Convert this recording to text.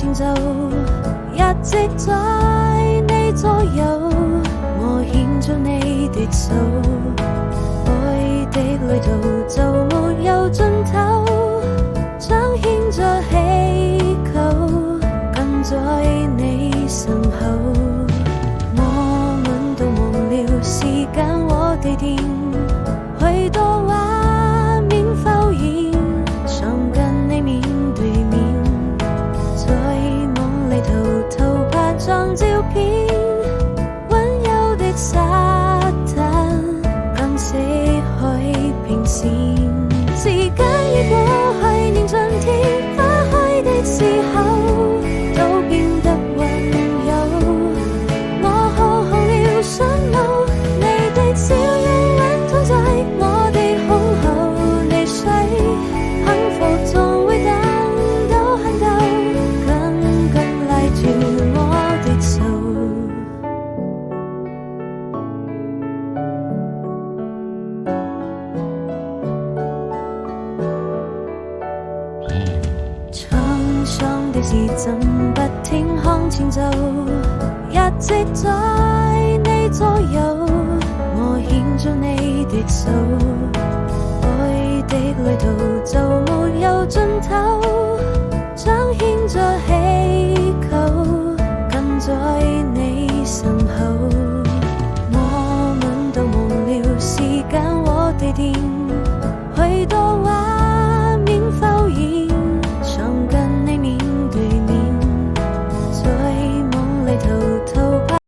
前奏，一直在你左右，我牽着你的手，愛的旅途就沒有盡頭，彰顯着祈求，跟在你身後。我們都忘了時間和地點，許多畫面浮現，想跟你面對面，在夢裏偷拍張照片，溫柔的沙灘跟死海平線，時間已過去，年盡天花開的時候都變得溫柔，我好紅了想路，你的笑容溫躺在我的胸口，你睡幸福總會等到很久，緊緊拉住我的手。滄桑的時針不停向前走，一直在你左右，我牽着你的手，愛的旅途就沒有盡